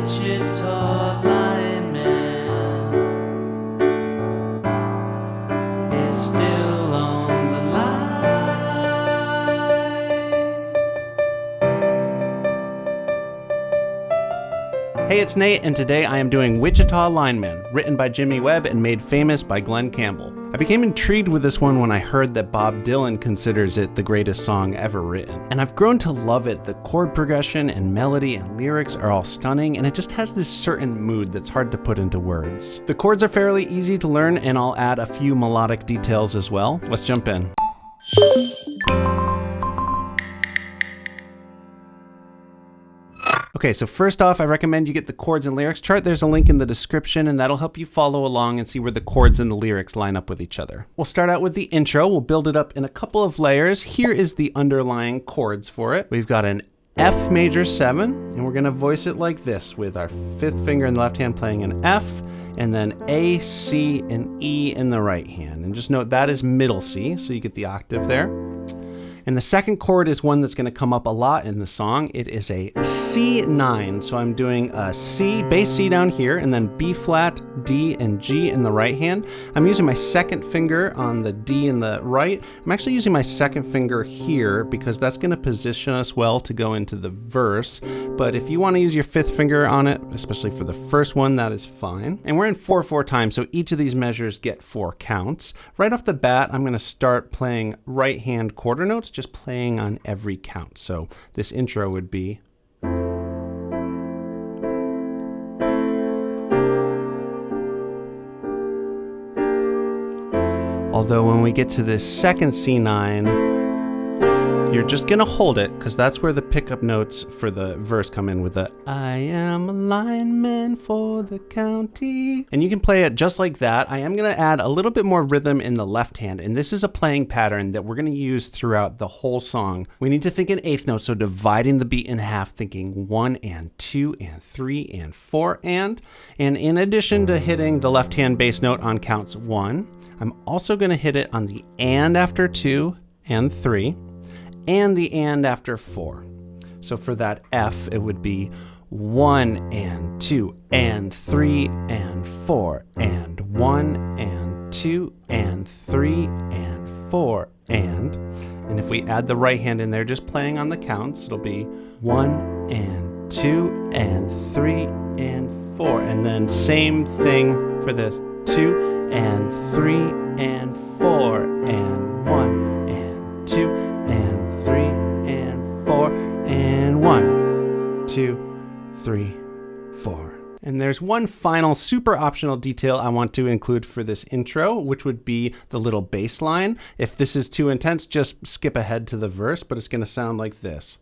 Wichita Lineman is still on the line. Hey, it's Nate, and today I am doing Wichita Lineman, written by Jimmy Webb and made famous by Glen Campbell. I became intrigued with this one when I heard that Bob Dylan considers it the greatest song ever written. And I've grown to love it. The chord progression and melody and lyrics are all stunning, and it just has this certain mood that's hard to put into words. The chords are fairly easy to learn, and I'll add a few melodic details as well. Let's jump in. Okay, so first off, I recommend you get the chords and lyrics chart. There's a link in the description, and that'll help you follow along and see where the chords and the lyrics line up with each other. We'll start out with the intro. We'll build it up in a couple of layers. Here is the underlying chords for it. We've got an F major 7, and we're gonna voice it like this with our 5th finger in the left hand playing an F, and then A, C, and E in the right hand. And just note that is middle C, so you get the octave there. And the second chord is one that's going to come up a lot in the song. It is a C9. So I'm doing a C, bass C down here, and then B flat, D, and G in the right hand. I'm using my second finger on the D in the right. I'm actually using my second finger here because that's going to position us well to go into the verse. But if you want to use your 5th finger on it, especially for the first one, that is fine. And we're in 4/4 time, so each of these measures get 4 counts. Right off the bat, I'm going to start playing right hand quarter notes, just playing on every count. So this intro would be. Although when we get to this second C9, you're just gonna hold it because that's where the pickup notes for the verse come in with the I am a lineman for the county. And you can play it just like that. I am gonna add a little bit more rhythm in the left hand, and this is a playing pattern that we're gonna use throughout the whole song. We need to think in 8th notes, so dividing the beat in half, thinking 1 and 2 and 3 and 4 and in addition to hitting the left hand bass note on counts 1, I'm also gonna hit it on the and after 2 and 3, and the and after 4. So for that F, it would be 1 and 2 and 3 and 4 and 1 and 2 and 3 and 4 and if we add the right hand in there, just playing on the counts, it'll be 1 and 2 and 3 and 4, and then same thing for this 2 and 3 and 4 and 1 and 2 and 3 and 4 and 1, 2, 3, 4. And there's one final super optional detail I want to include for this intro, which would be the little bass line. If this is too intense, just skip ahead to the verse, but it's going to sound like this.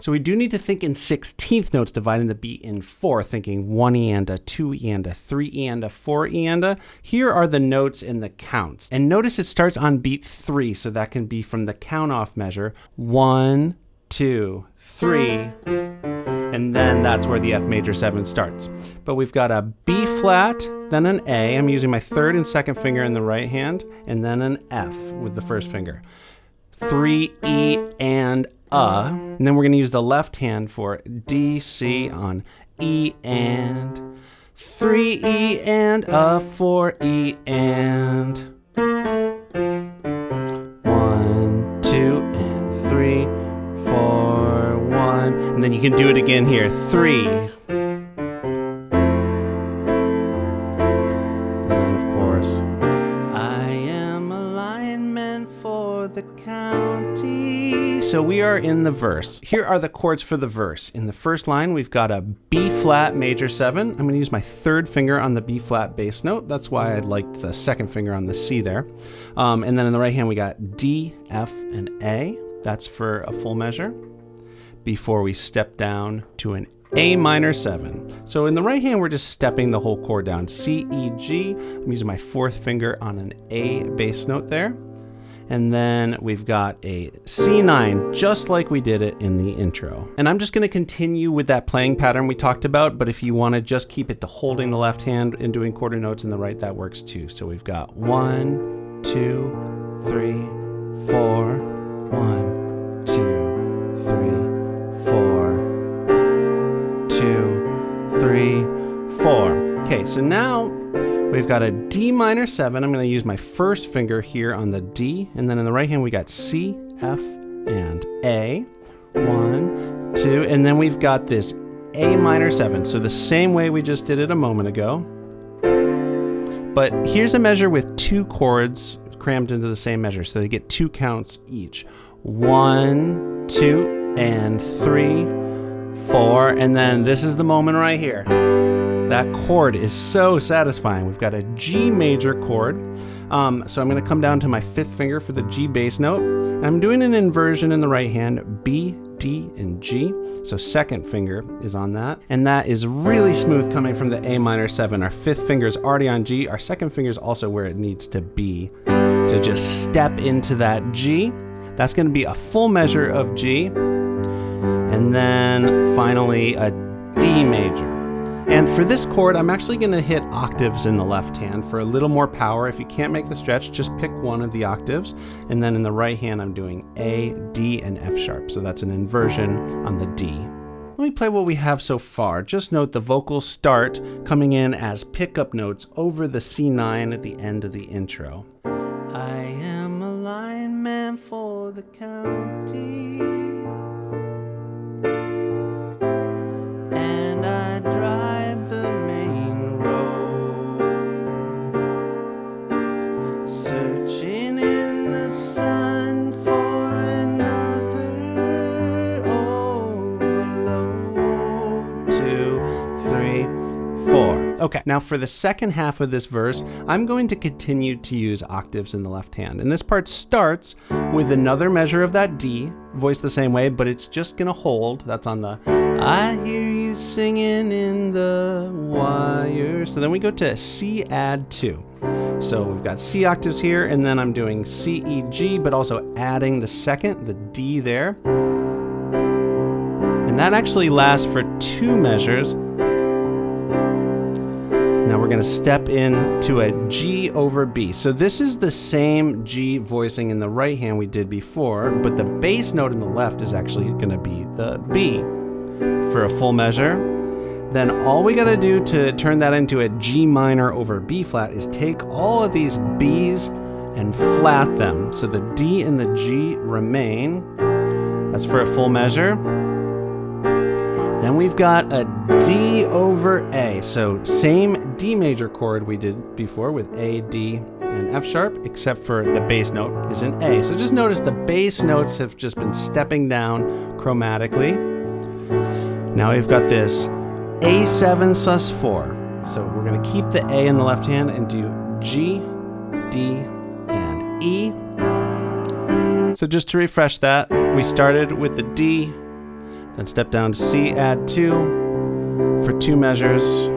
So we do need to think in 16th notes, dividing the beat in 4, thinking 1 and a, 2 and a, 3 and a, 4 and a. Here are the notes in the counts. And notice it starts on beat 3, so that can be from the count off measure. 1, 2, 3, and then that's where the F major 7 starts. But we've got a B flat, then an A. I'm using my 3rd and 2nd finger in the right hand, and then an F with the 1st finger. 3, E, and and then we're going to use the left hand for D, C on E and 3 E and a 4 E and 1, 2 and 3, 4, 1, and then you can do it again here, 3. And then of course, I am a lineman for the county. So we are in the verse. Here are the chords for the verse. In the first line, we've got a B flat major 7. I'm going to use my 3rd finger on the B flat bass note. That's why I liked the 2nd finger on the C there. And then in the right hand, we got D, F, and A. That's for a full measure. Before we step down to an A minor 7. So in the right hand, we're just stepping the whole chord down. C, E, G. I'm using my 4th finger on an A bass note there. And then we've got a C9, just like we did it in the intro. And I'm just gonna continue with that playing pattern we talked about, but if you wanna just keep it to holding the left hand and doing quarter notes in the right, that works too. So we've got 1, 2, 3, 4, 1, 2, 3, 4, 2, 3, 4. Okay, so now we've got a D minor 7. I'm going to use my first finger here on the D, and then in the right hand we got C, F, and A. 1, 2, and then we've got this A minor 7. So the same way we just did it a moment ago. But here's a measure with 2 chords crammed into the same measure, so they get 2 counts each. 1, 2, and 3, 4, and then this is the moment right here. That chord is so satisfying. We've got a G major chord. So I'm going to come down to my 5th finger for the G bass note. And I'm doing an inversion in the right hand, B, D, and G. So 2nd finger is on that. And that is really smooth coming from the A minor 7. Our 5th finger is already on G. Our 2nd finger is also where it needs to be to just step into that G. That's going to be a full measure of G. And then finally a D major. And for this chord, I'm actually going to hit octaves in the left hand for a little more power. If you can't make the stretch, just pick one of the octaves. And then in the right hand, I'm doing A, D, and F sharp. So that's an inversion on the D. Let me play what we have so far. Just note the vocals start coming in as pickup notes over the C9 at the end of the intro. I am a lineman for the county, and I drive the main road, searching in the sun for another overload. 2, 3, 4. Okay, now for the second half of this verse, I'm going to continue to use octaves in the left hand. And this part starts with another measure of that D, voiced the same way, but it's just gonna hold. That's on the I hear you singing in the wire. So then we go to C add 2. So we've got C octaves here, and then I'm doing C, E, G, but also adding the 2nd, the D there. And that actually lasts for 2 measures. Now we're going to step into a G over B. So this is the same G voicing in the right hand we did before, but the bass note in the left is actually going to be the B for a full measure. Then all we got to do to turn that into a G minor over B flat is take all of these B's and flat them. So the D and the G remain. That's for a full measure. Then we've got a D over A. So same D major chord we did before with A, D, and F sharp, except for the bass note is in A. So just notice the bass notes have just been stepping down chromatically. Now we've got this A7 sus4. So we're going to keep the A in the left hand and do G, D, and E. So just to refresh that, we started with the D, then step down to C, add 2 for 2 measures.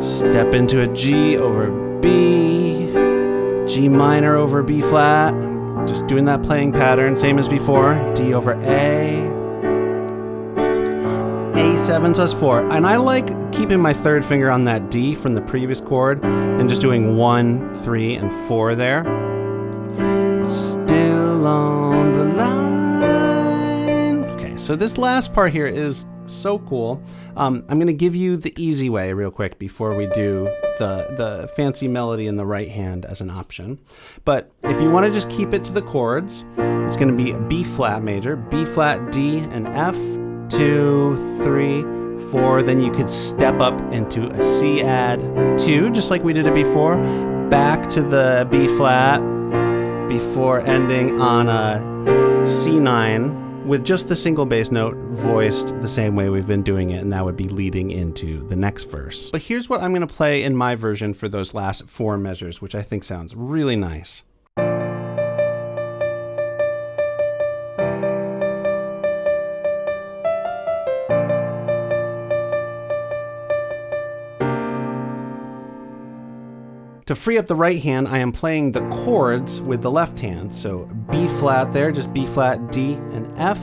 Step into a G over B, G minor over B flat. Just doing that playing pattern, same as before. D over A, A7 sus4. And I like keeping my 3rd finger on that D from the previous chord and just doing 1, 3, and 4 there. Still on the line. Okay, so this last part here is so cool. I'm going to give you the easy way real quick before we do the fancy melody in the right hand as an option. But if you want to just keep it to the chords, it's going to be a B flat major, B flat, D, and F, 2, 3, 4. Then you could step up into a C add 2, just like we did it before, back to the B flat, before ending on a C9 with just the single bass note voiced the same way we've been doing it, and that would be leading into the next verse. But here's what I'm going to play in my version for those last 4 measures, which I think sounds really nice. To free up the right hand, I am playing the chords with the left hand. So B flat there, just B flat, D, and F.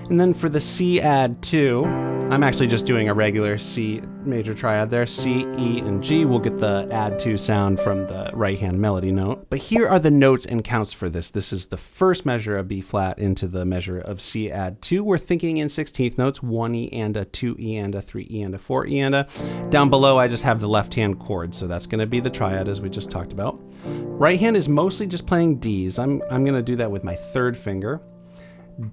And then for the C add 2, I'm actually just doing a regular C major triad there. C, E, and G. We'll get the add 2 sound from the right hand melody note. But here are the notes and counts for this. This is the first measure of B flat into the measure of C add 2. We're thinking in 16th notes, 1 E and a, 2 E and a, 3 E and a, 4 E and a. Down below, I just have the left hand chord. So that's going to be the triad as we just talked about. Right hand is mostly just playing Ds. I'm going to do that with my third finger.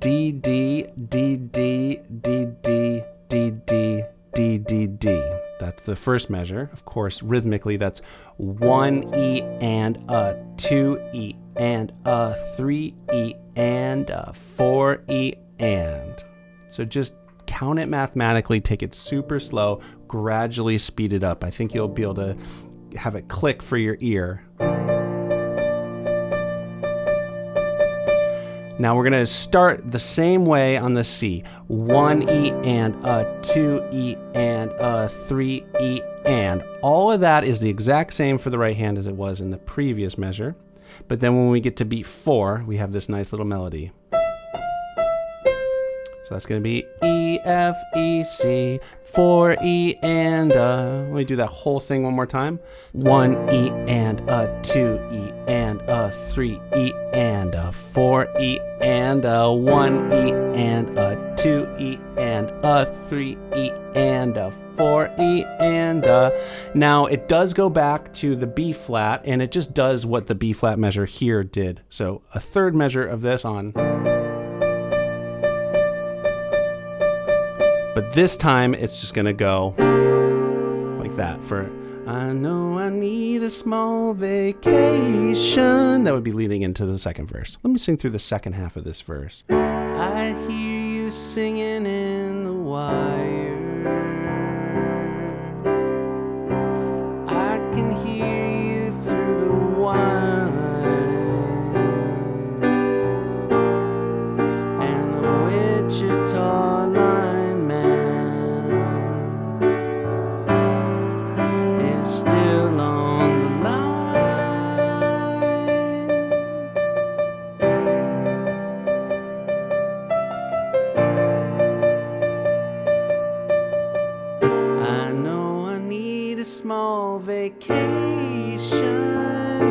D, D, D, D, D, D, D, D, D, D, D. That's the first measure. Of course, rhythmically, that's 1 E and a, 2 E and a, 3 E and a, 4 E and. So just count it mathematically, take it super slow, gradually speed it up. I think you'll be able to have it click for your ear. Now we're going to start the same way on the C. 1 E and a, 2 E and a, 3 E and. All of that is the exact same for the right hand as it was in the previous measure. But then when we get to beat 4, we have this nice little melody. So that's going to be E, F, E, C, 4 E and a. Let me do that whole thing one more time. 1 E and a, 2 E and a, 3 E and a, 4 E and a, 1 E and a, 2 E and a, 3 E and a, 4 E and a. Now it does go back to the B flat, and it just does what the B flat measure here did. So a third measure of this on. But this time it's just gonna go like that for I know I need a small vacation. That would be leading into the second verse. Let me sing through the second half of this verse. I hear you singing in the wire. I can hear you through the wine. And the Wichita Lineman is still on the line. I know I need a small vacation.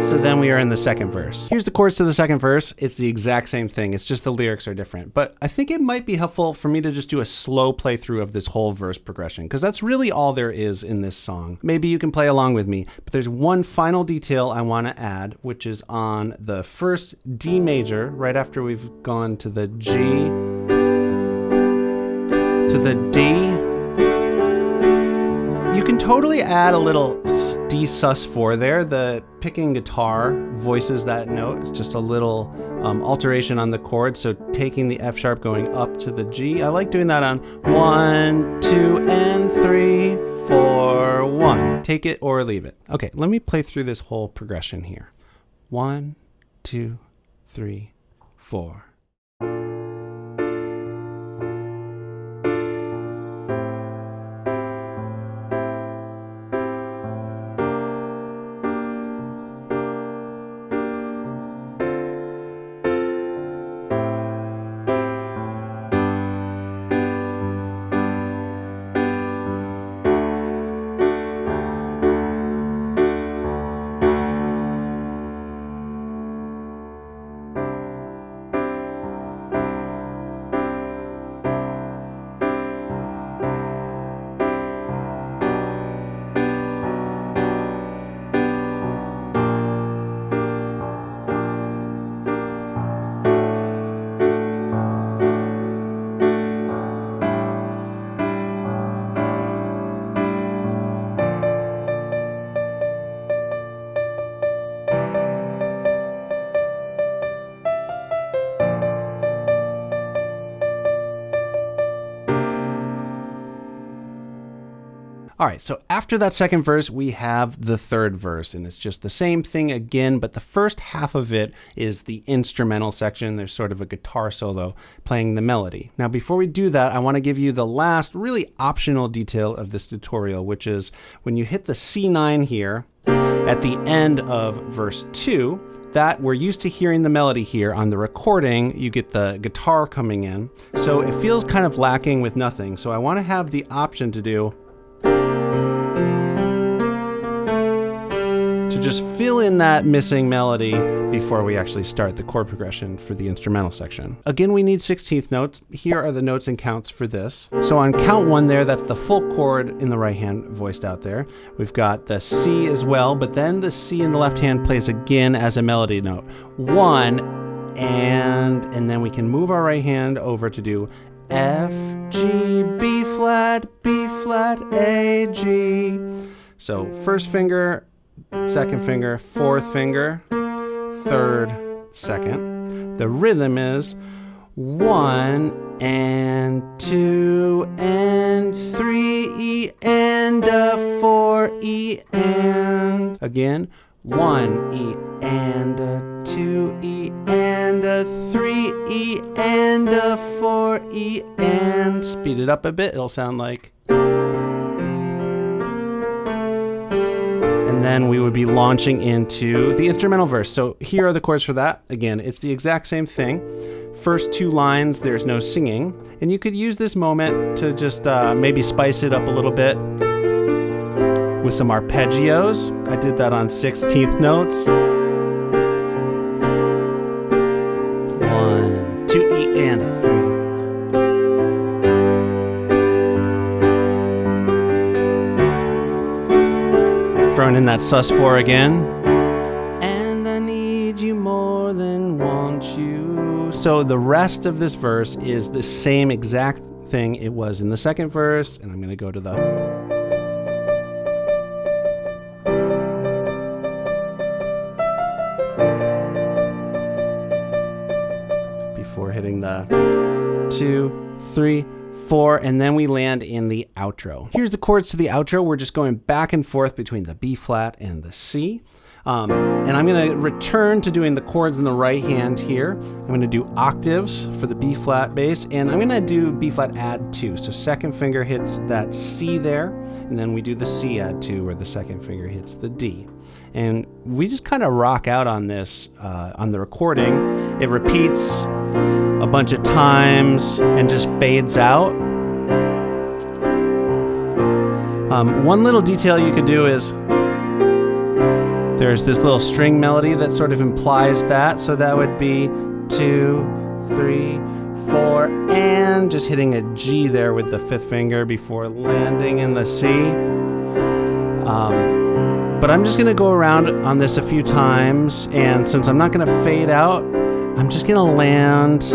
So then we are in the second verse. Here's the chords to the second verse. It's the exact same thing. It's just the lyrics are different. But I think it might be helpful for me to just do a slow playthrough of this whole verse progression, because that's really all there is in this song. Maybe you can play along with me, but there's one final detail I want to add, which is on the first D major, right after we've gone to the G, to the D. You can totally add a little D sus4 there. The picking guitar voices that note. It's just a little alteration on the chord. So taking the F sharp going up to the G. I like doing that on 1, 2, and 3, 4, 1. Take it or leave it. Okay, let me play through this whole progression here. 1, 2, 3, 4. All right, so after that second verse, we have the third verse, and it's just the same thing again, but the first half of it is the instrumental section. There's sort of a guitar solo playing the melody. Now, before we do that, I want to give you the last really optional detail of this tutorial, which is when you hit the C9 here at the end of verse 2, that we're used to hearing the melody here. On the recording, you get the guitar coming in, so it feels kind of lacking with nothing. So I want to have the option to do to just fill in that missing melody before we actually start the chord progression for the instrumental section. Again, we need 16th notes. Here are the notes and counts for this. So on count 1 there, that's the full chord in the right hand voiced out there. We've got the C as well, but then the C in the left hand plays again as a melody note. 1, and then we can move our right hand over to do F, G, B flat, A, G. So first finger, second finger, fourth finger, third, second. The rhythm is 1 and 2 and 3 E and a 4 E and again 1 E and a 2 E and a 3 E and a 4 E and speed it up a bit, it'll sound like. And then we would be launching into the instrumental verse. So here are the chords for that. Again, it's the exact same thing. First 2 lines, there's no singing. And you could use this moment to just maybe spice it up a little bit with some arpeggios. I did that on 16th notes. 1, 2 E and a 3. Throwing in that sus4 again. And I need you more than want you. So the rest of this verse is the same exact thing it was in the second verse. And I'm going to go to the... before hitting the 2, 3, 4, and then we land in the outro. Here's the chords to the outro. We're just going back and forth between the B flat and the C. And I'm going to return to doing the chords in the right hand here. I'm going to do octaves for the B flat bass, and I'm going to do B flat add 2. So second finger hits that C there, and then we do the C add 2 where the second finger hits the D. And we just kind of rock out on this on the recording. It repeats a bunch of times and just fades out. One little detail you could do is there's this little string melody that sort of implies that. So that would be 2, 3, 4, and just hitting a G there with the 5th finger before landing in the C. But I'm just going to go around on this a few times, and since I'm not going to fade out, I'm just going to land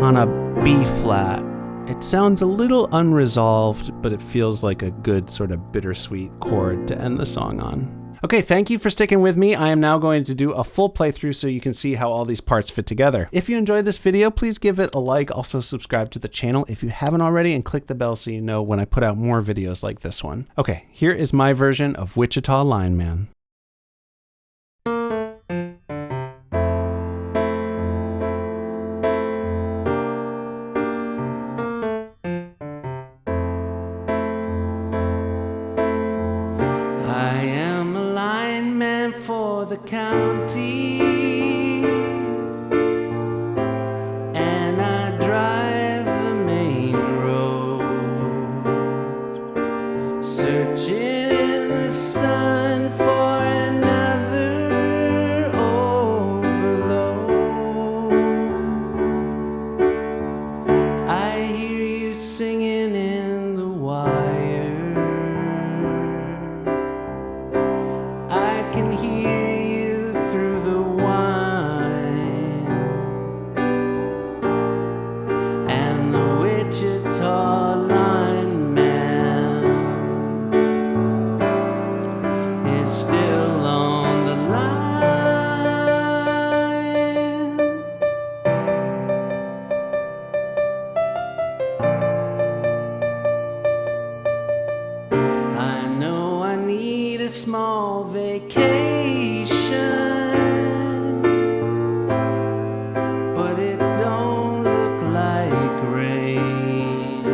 on a B flat. It sounds a little unresolved, but it feels like a good sort of bittersweet chord to end the song on. Okay, thank you for sticking with me. I am now going to do a full playthrough so you can see how all these parts fit together. If you enjoyed this video, please give it a like. Also subscribe to the channel if you haven't already, and click the bell so you know when I put out more videos like this one. Okay, here is my version of Wichita Lineman. I am a lineman for the county, and I drive the main road, searching in the sun for another overload. I hear you singing in the wire. I can hear you through the wine, and the Wichita Lineman is still on the line. I a small vacation, but it don't look like rain.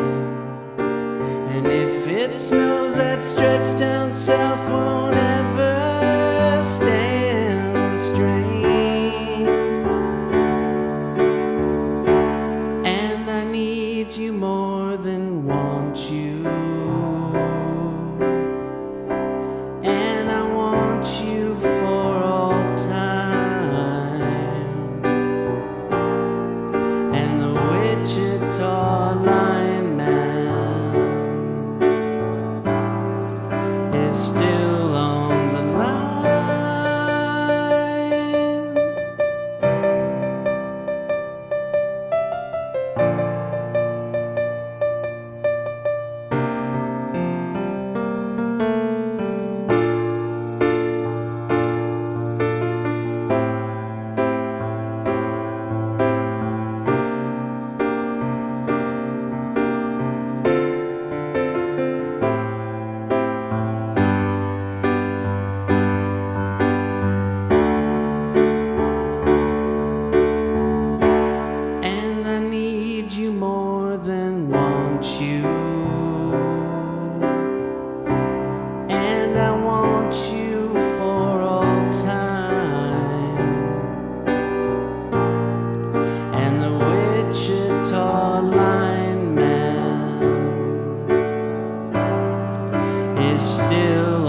And if it snows, that stretch down south won't ever stand the strain. And I need you more than want you, and I want you for all time. And the Wichita Lineman is still on the line. And I need you more than want you, and I want you for all time. And the Wichita Lineman is still